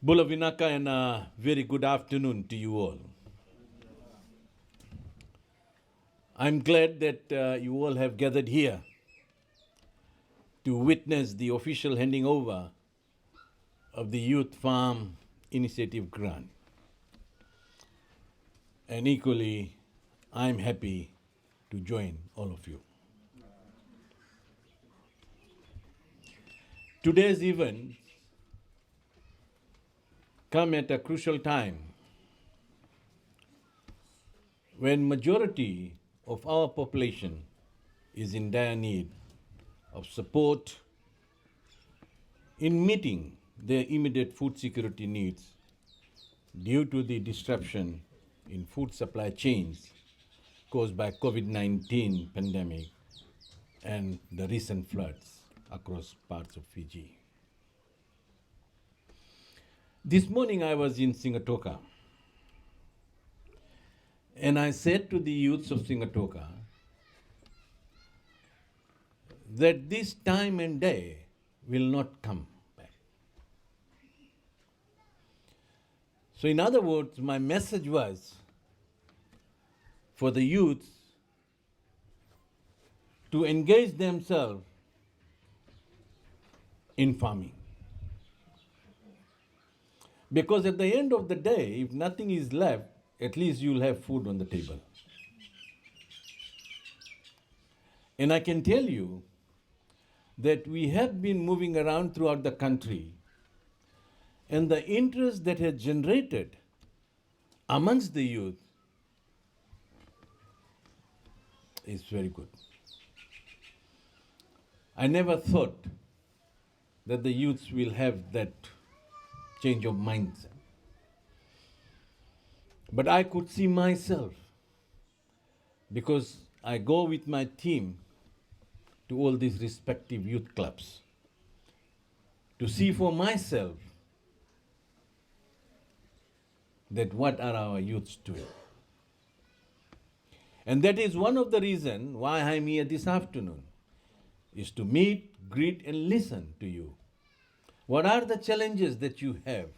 Bula Vinaka and a very good afternoon to you all. I'm glad that you all have gathered here to witness the official handing over of the Youth Farm Initiative Grant. And equally, I'm happy to join all of you. Today's event come at a crucial time when majority of our population is in dire need of support in meeting their immediate food security needs due to the disruption in food supply chains caused by COVID-19 pandemic and the recent floods across parts of Fiji. This morning I was in Singatoka and I said to the youths of Singatoka that this time and day will not come back. So in other words, my message was for the youth to engage themselves in farming. Because at the end of the day, if nothing is left, at least you'll have food on the table. And I can tell you that we have been moving around throughout the country, and the interest that has generated amongst the youth is very good. I never thought that the youths will have that change of mindset. But I could see myself, because I go with my team to all these respective youth clubs to see for myself that what are our youths doing. And that is one of the reasons why I'm here this afternoon, is to meet, greet, and listen to you. What are the challenges that you have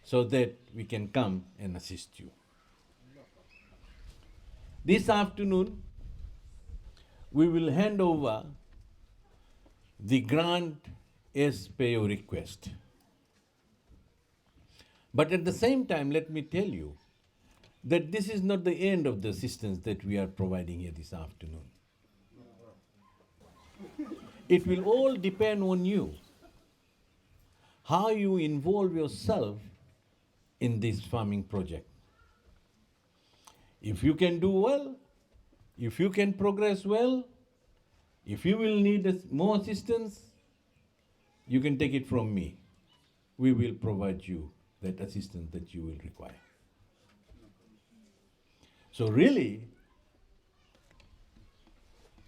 so that we can come and assist you? This afternoon, we will hand over the grant as per your request. But at the same time, let me tell you that this is not the end of the assistance that we are providing here this afternoon. It will all depend on you, how you involve yourself in this farming project. If you can do well, if you can progress well, if you will need more assistance, you can take it from me. We will provide you that assistance that you will require. So really,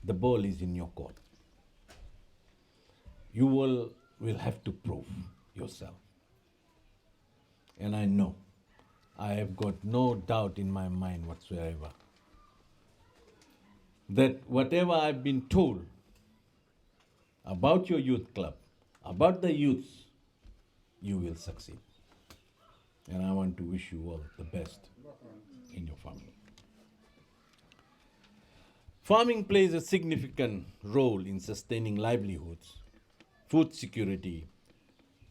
the ball is in your court. You will have to prove yourself. And I know, I have got no doubt in my mind whatsoever that whatever I've been told about your youth club, about the youths, you will succeed. And I want to wish you all the best in your farming. Farming plays a significant role in sustaining livelihoods, food security,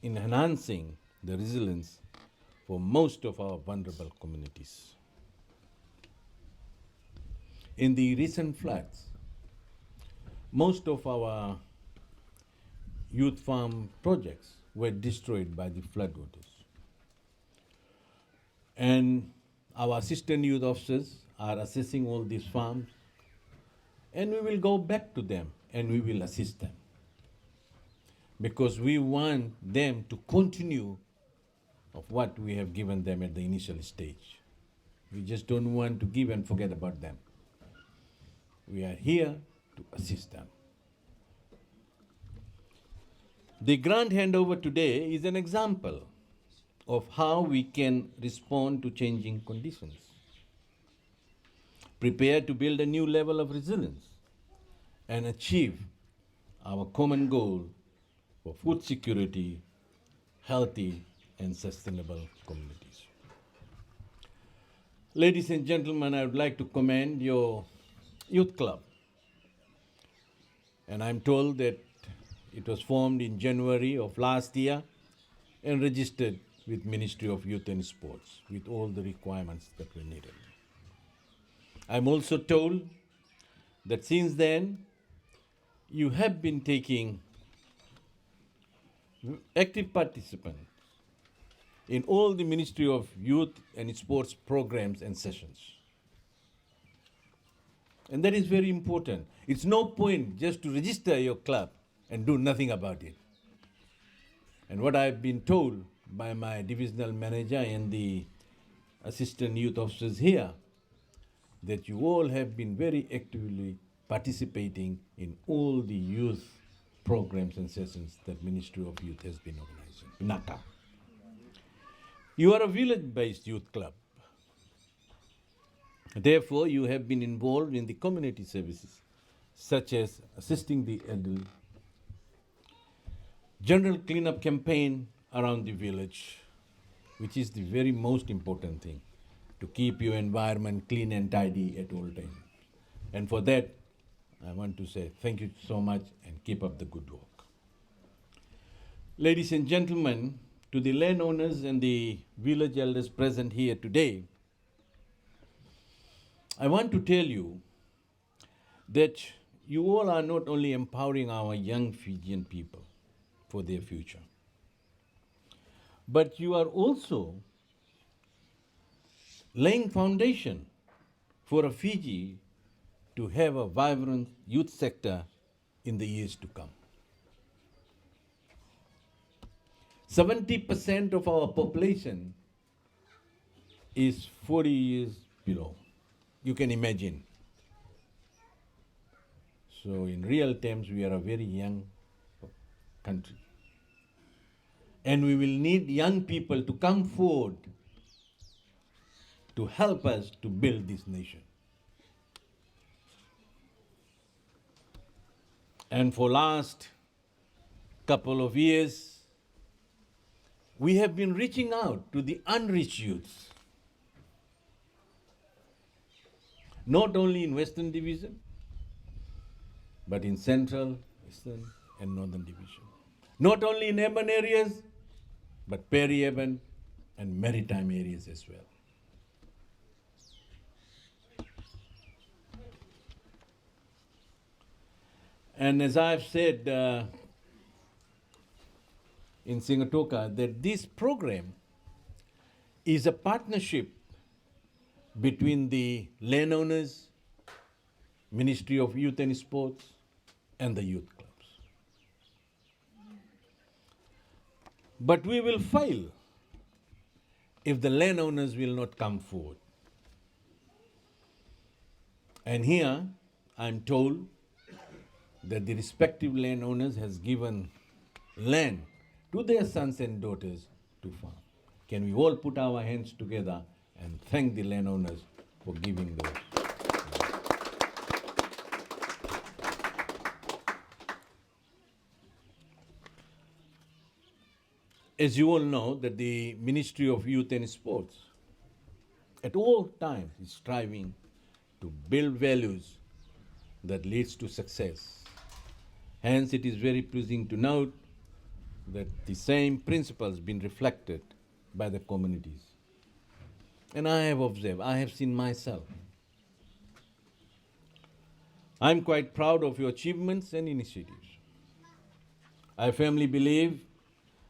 in enhancing the resilience for most of our vulnerable communities. In the recent floods, most of our youth farm projects were destroyed by the floodwaters. And our assistant youth officers are assessing all these farms, and we will go back to them and we will assist them, because we want them to continue of what we have given them at the initial stage. We just don't want to give and forget about them. We are here to assist them. The grant handover today is an example of how we can respond to changing conditions, prepare to build a new level of resilience, and achieve our common goal for food security, healthy, and sustainable communities. Ladies and gentlemen, I would like to commend your youth club. And I'm told that it was formed in January of last year and registered with Ministry of Youth and Sports with all the requirements that were needed. I'm also told that since then you have been taking active participant in all the Ministry of Youth and Sports programs and sessions. And that is very important. It's no point just to register your club and do nothing about it. And what I've been told by my divisional manager and the assistant youth officers here, that you all have been very actively participating in all the youth programs and sessions that Ministry of Youth has been organizing. NACA. You are a village-based youth club. Therefore, you have been involved in the community services, such as assisting the elderly, general cleanup campaign around the village, which is the very most important thing, to keep your environment clean and tidy at all times. And for that, I want to say thank you so much and keep up the good work. Ladies and gentlemen, to the landowners and the village elders present here today, I want to tell you that you all are not only empowering our young Fijian people for their future, but you are also laying foundation for a Fiji to have a vibrant youth sector in the years to come. 70% of our population is 40 years below. You can imagine. So in real terms, we are a very young country. And we will need young people to come forward to help us to build this nation. And for last couple of years, we have been reaching out to the unreached youths, not only in Western Division, but in Central, Eastern, and Northern Division. Not only in urban areas, but peri-urban and maritime areas as well. And as I've said in Singatoka, that this program is a partnership between the landowners, Ministry of Youth and Sports, and the youth clubs. But we will fail if the landowners will not come forward. And here, I'm told that the respective landowners has given land to their sons and daughters to farm. Can we all put our hands together and thank the landowners for giving those? As you all know, that the Ministry of Youth and Sports at all times is striving to build values that leads to success. Hence, it is very pleasing to note that the same principles been reflected by the communities. And I have observed, I have seen myself. I'm quite proud of your achievements and initiatives. I firmly believe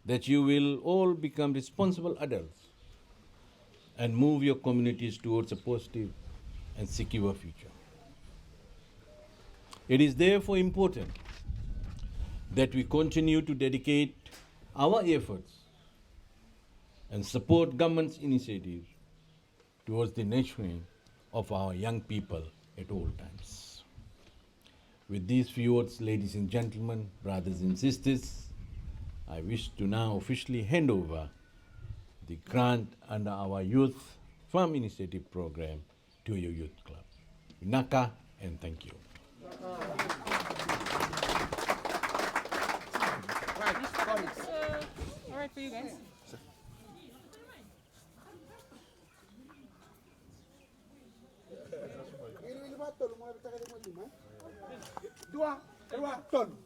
that you will all become responsible adults and move your communities towards a positive and secure future. It is therefore important that we continue to dedicate our efforts and support government's initiatives towards the nurturing of our young people at all times. With these few words, ladies and gentlemen, brothers and sisters, I wish to now officially hand over the grant under our Youth Farm Initiative Program to your youth club. Naka, and thank you. All right for you guys. tolu mo be tagale mo lima. 2 3 tonnes.